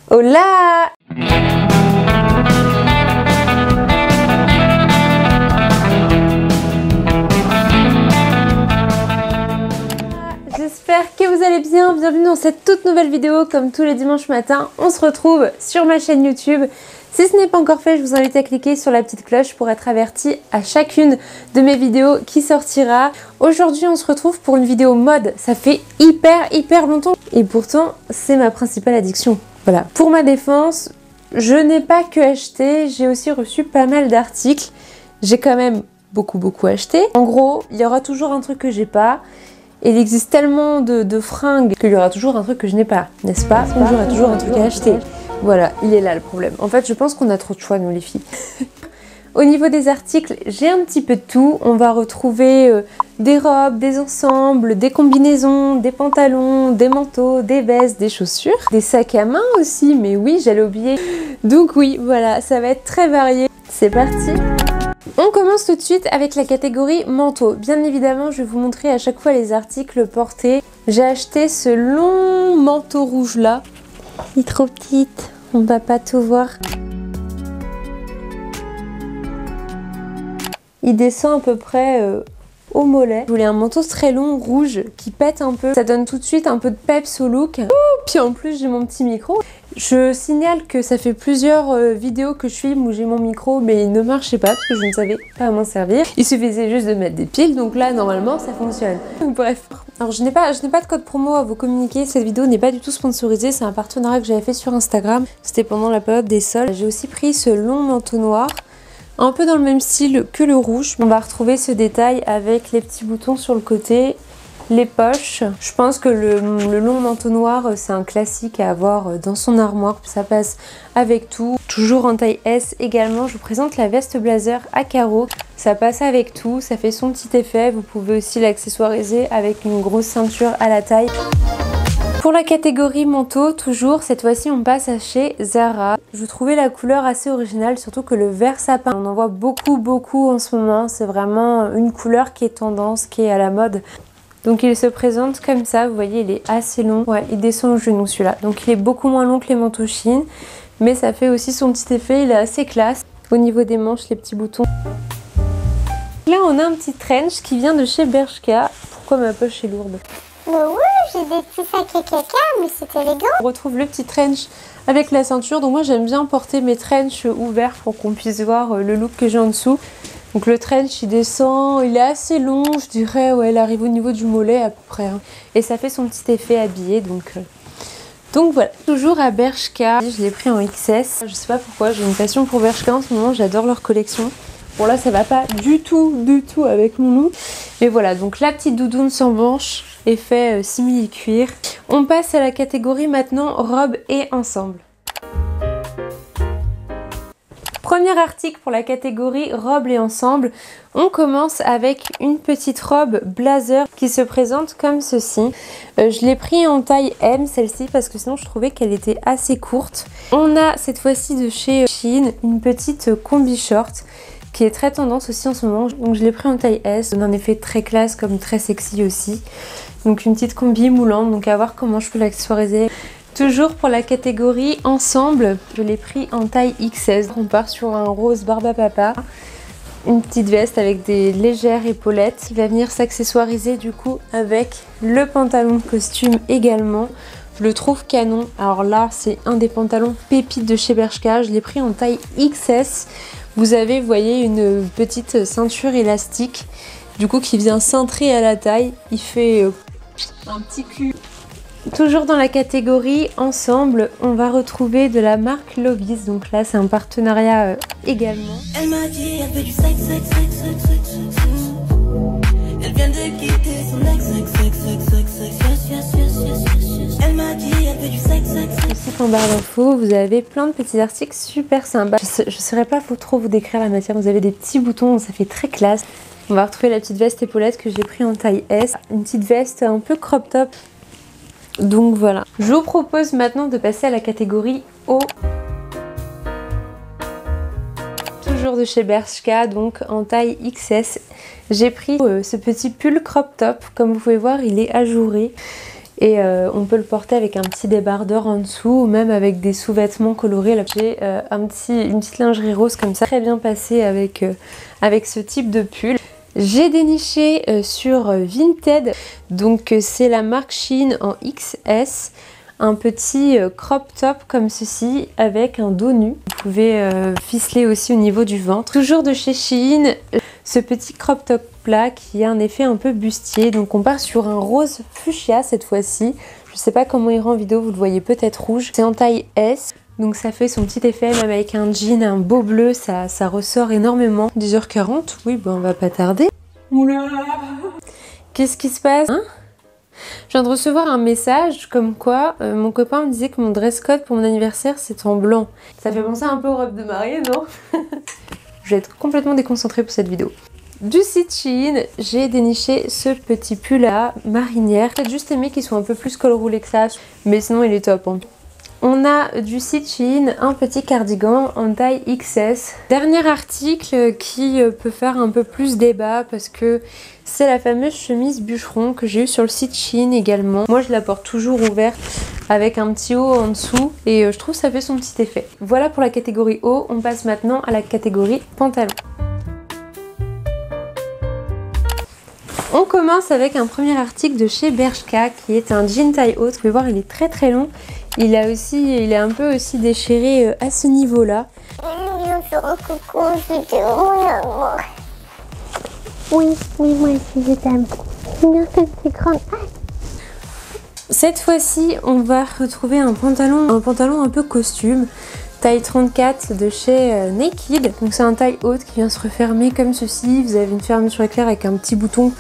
Hola! J'espère que vous allez bien, bienvenue dans cette toute nouvelle vidéo. Comme tous les dimanches matins, on se retrouve sur ma chaîne YouTube. Si ce n'est pas encore fait, je vous invite à cliquer sur la petite cloche pour être averti à chacune de mes vidéos qui sortira. Aujourd'hui, on se retrouve pour une vidéo mode. Ça fait hyper longtemps et pourtant, c'est ma principale addiction. Voilà. Pour ma défense, je n'ai pas que acheté, j'ai aussi reçu pas mal d'articles. J'ai quand même beaucoup acheté. En gros, il y aura toujours un truc que j'ai pas. Et il existe tellement de fringues qu'il y aura toujours un truc que je n'ai pas, n'est-ce pas? Donc il y aura toujours un truc à acheter. Voilà, il est là le problème. En fait, je pense qu'on a trop de choix, nous les filles. Au niveau des articles, j'ai un petit peu de tout. On va retrouver des robes, des ensembles, des combinaisons, des pantalons, des manteaux, des vestes, des chaussures, des sacs à main aussi, mais oui, j'allais oublier. Donc oui, voilà, ça va être très varié. C'est parti! On commence tout de suite avec la catégorie manteau. Bien évidemment, je vais vous montrer à chaque fois les articles portés. J'ai acheté ce long manteau rouge là. Il est trop petit, on va pas tout voir. Il descend à peu près au mollet. Je voulais un manteau très long, rouge, qui pète un peu. Ça donne tout de suite un peu de peps au look. Puis en plus, j'ai mon petit micro. Je signale que ça fait plusieurs vidéos que je filme où j'ai mon micro, mais il ne marchait pas parce que je ne savais pas à m'en servir. Il suffisait juste de mettre des piles, donc là, normalement, ça fonctionne. Bref. Alors, je n'ai pas de code promo à vous communiquer. Cette vidéo n'est pas du tout sponsorisée. C'est un partenariat que j'avais fait sur Instagram. C'était pendant la période des soldes. J'ai aussi pris ce long manteau noir. Un peu dans le même style que le rouge. On va retrouver ce détail avec les petits boutons sur le côté, les poches. Je pense que le long manteau noir, c'est un classique à avoir dans son armoire. Ça passe avec tout. Toujours en taille S également. Je vous présente la veste blazer à carreaux. Ça passe avec tout. Ça fait son petit effet. Vous pouvez aussi l'accessoiriser avec une grosse ceinture à la taille. Pour la catégorie manteau, toujours, cette fois-ci on passe à chez Zara. Je trouvais la couleur assez originale, surtout que le vert sapin, on en voit beaucoup en ce moment. C'est vraiment une couleur qui est tendance, qui est à la mode. Donc il se présente comme ça, vous voyez il est assez long. Ouais, il descend au genou celui-là. Donc il est beaucoup moins long que les manteaux chine, mais ça fait aussi son petit effet, il est assez classe. Au niveau des manches, les petits boutons. Là on a un petit trench qui vient de chez Bershka. Pourquoi ma poche est lourde? Oui, j'ai des petits sacs à caca, mais c'est élégant. On retrouve le petit trench avec la ceinture. Donc moi j'aime bien porter mes trenchs ouverts pour qu'on puisse voir le look que j'ai en dessous. Donc le trench il descend, il est assez long, je dirais, ouais, il arrive au niveau du mollet à peu près. Hein. Et ça fait son petit effet habillé, donc voilà. Toujours à Bershka, je l'ai pris en XS. Je sais pas pourquoi, j'ai une passion pour Bershka en ce moment, j'adore leur collection. Bon là ça va pas du tout avec mon look. Mais voilà, donc la petite doudoune sans manches, effet simili-cuir. On passe à la catégorie maintenant robe et ensemble. Premier article pour la catégorie robe et ensemble. On commence avec une petite robe blazer qui se présente comme ceci. Je l'ai pris en taille M celle-ci parce que sinon je trouvais qu'elle était assez courte. On a cette fois-ci de chez Shein une petite combi short qui est très tendance aussi en ce moment. Donc je l'ai pris en taille S, un effet très classe comme très sexy aussi. Donc une petite combi moulante, donc à voir comment je peux l'accessoiriser. Toujours pour la catégorie ensemble, je l'ai pris en taille XS. On part sur un rose barbe papa. Une petite veste avec des légères épaulettes qui va venir s'accessoiriser du coup avec le pantalon de costume également. Je le trouve canon. Alors là, c'est un des pantalons pépites de chez Bershka. Je l'ai pris en taille XS. Vous avez, vous voyez, une petite ceinture élastique, du coup qui vient cintrer à la taille. Il fait un petit cul. Toujours dans la catégorie ensemble, on va retrouver de la marque Lovis. Donc là, c'est un partenariat également. Elle m'a dit, elle veut du sexe. Elle vient de quitter son ex. Elle m'a dit, elle veut du sexe. Ici, en barre d'infos, vous avez plein de petits articles super sympas. Je ne saurais pas trop vous décrire la matière. Vous avez des petits boutons, ça fait très classe. On va retrouver la petite veste épaulette que j'ai pris en taille S. Une petite veste un peu crop top. Donc voilà. Je vous propose maintenant de passer à la catégorie haut. Toujours de chez Bershka, donc en taille XS. J'ai pris ce petit pull crop top. Comme vous pouvez voir, il est ajouré. Et on peut le porter avec un petit débardeur en dessous ou même avec des sous-vêtements colorés. Là j'ai une petite lingerie rose comme ça, très bien passé avec ce type de pull. J'ai déniché sur Vinted, donc c'est la marque Shein en XS, un petit crop top comme ceci avec un dos nu. Vous pouvez ficeler aussi au niveau du ventre. Toujours de chez Shein, ce petit crop top là qui a un effet un peu bustier. Donc on part sur un rose fuchsia cette fois-ci. Je sais pas comment il rend en vidéo, vous le voyez peut-être rouge. C'est en taille S. Donc ça fait son petit effet, même avec un jean, un beau bleu, ça ressort énormément. 10h40, oui, ben on va pas tarder. Oula! Qu'est-ce qui se passe, hein? Je viens de recevoir un message comme quoi mon copain me disait que mon dress code pour mon anniversaire c'est en blanc. Ça fait penser un peu aux robes de mariée, non? Je vais être complètement déconcentrée pour cette vidéo. Du site Shein, j'ai déniché ce petit pull là, marinière. J'ai juste aimé qu'il soit un peu plus col roulé que ça, mais sinon il est top, hein. On a du site Shein un petit cardigan en taille XS. Dernier article qui peut faire un peu plus débat parce que c'est la fameuse chemise bûcheron que j'ai eue sur le site Shein également. Moi je la porte toujours ouverte avec un petit haut en dessous et je trouve que ça fait son petit effet. Voilà pour la catégorie haut, on passe maintenant à la catégorie pantalon. On commence avec un premier article de chez Bershka qui est un jean taille haute. Vous pouvez voir, il est très très long. Il est un peu aussi déchiré à ce niveau-là. Oui, moi aussi je t'aime. Cette fois-ci, on va retrouver un pantalon un peu costume. Taille 34 de chez Naked. Donc c'est un taille haute qui vient se refermer comme ceci. Vous avez une fermeture éclair avec un petit bouton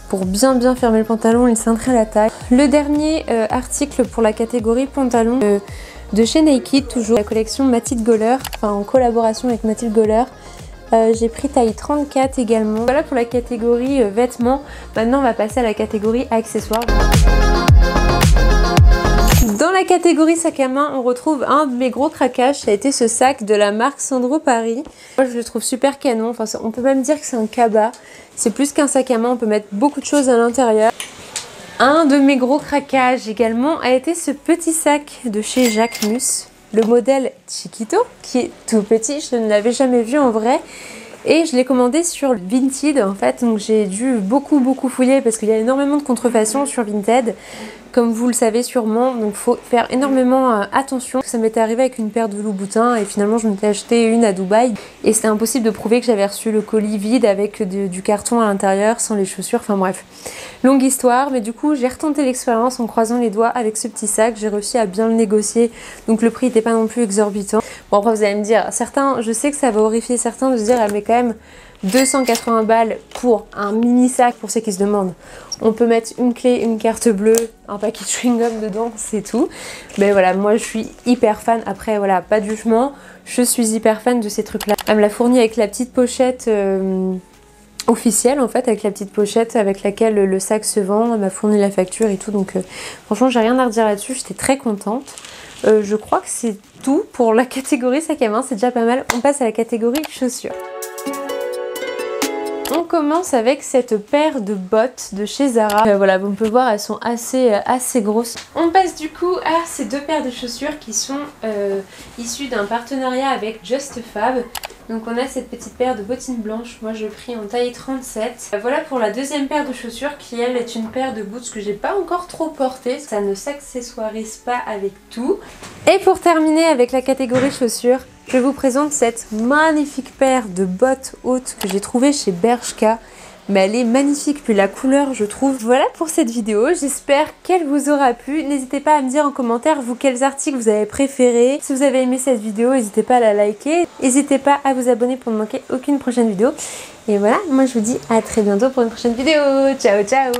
pour bien fermer le pantalon et cintrer la taille. Le dernier article pour la catégorie pantalon de chez Naked, toujours la collection Mathilde Goller, enfin en collaboration avec Mathilde Goller. J'ai pris taille 34 également. Voilà pour la catégorie vêtements. Maintenant on va passer à la catégorie accessoires. Dans la catégorie sac à main, on retrouve un de mes gros craquages, ça a été ce sac de la marque Sandro Paris. Moi je le trouve super canon, enfin, on peut même dire que c'est un cabas. C'est plus qu'un sac à main, on peut mettre beaucoup de choses à l'intérieur. Un de mes gros craquages également a été ce petit sac de chez Jacquemus, le modèle Chiquito, qui est tout petit, je ne l'avais jamais vu en vrai. Et je l'ai commandé sur Vinted en fait, donc j'ai dû beaucoup fouiller parce qu'il y a énormément de contrefaçons sur Vinted, comme vous le savez sûrement, donc faut faire énormément attention. Ça m'était arrivé avec une paire de Louboutin et finalement je m'étais acheté une à Dubaï et c'était impossible de prouver que j'avais reçu le colis vide avec du carton à l'intérieur, sans les chaussures, enfin bref. Longue histoire, mais du coup j'ai retenté l'expérience en croisant les doigts avec ce petit sac, j'ai réussi à bien le négocier, donc le prix n'était pas non plus exorbitant. Bon après vous allez me dire, certains, je sais que ça va horrifier certains de se dire elle met quand même 280 balles pour un mini sac. Pour ceux qui se demandent, on peut mettre une clé, une carte bleue, un paquet de chewing-gum dedans, c'est tout. Mais voilà, moi je suis hyper fan. Après voilà, pas de jugement, je suis hyper fan de ces trucs là. Elle me l'a fourni avec la petite pochette officielle en fait, avec la petite pochette avec laquelle le sac se vend. Elle m'a fourni la facture et tout, donc franchement j'ai rien à redire là-dessus, j'étais très contente. Je crois que c'est tout pour la catégorie sac à main, c'est déjà pas mal. On passe à la catégorie chaussures. On commence avec cette paire de bottes de chez Zara. Voilà, on peut voir, elles sont assez grosses. On passe du coup à ces deux paires de chaussures qui sont issues d'un partenariat avec Just Fab. Donc on a cette petite paire de bottines blanches, moi je l'ai pris en taille 37. Voilà pour la deuxième paire de chaussures qui elle est une paire de boots que j'ai pas encore trop portée. Ça ne s'accessoirise pas avec tout. Et pour terminer avec la catégorie chaussures, je vous présente cette magnifique paire de bottes hautes que j'ai trouvée chez Bershka. Mais elle est magnifique, puis la couleur je trouve. Voilà pour cette vidéo, j'espère qu'elle vous aura plu. N'hésitez pas à me dire en commentaire vous quels articles vous avez préférés. Si vous avez aimé cette vidéo, n'hésitez pas à la liker. N'hésitez pas à vous abonner pour ne manquer aucune prochaine vidéo. Et voilà, moi je vous dis à très bientôt pour une prochaine vidéo. Ciao ciao.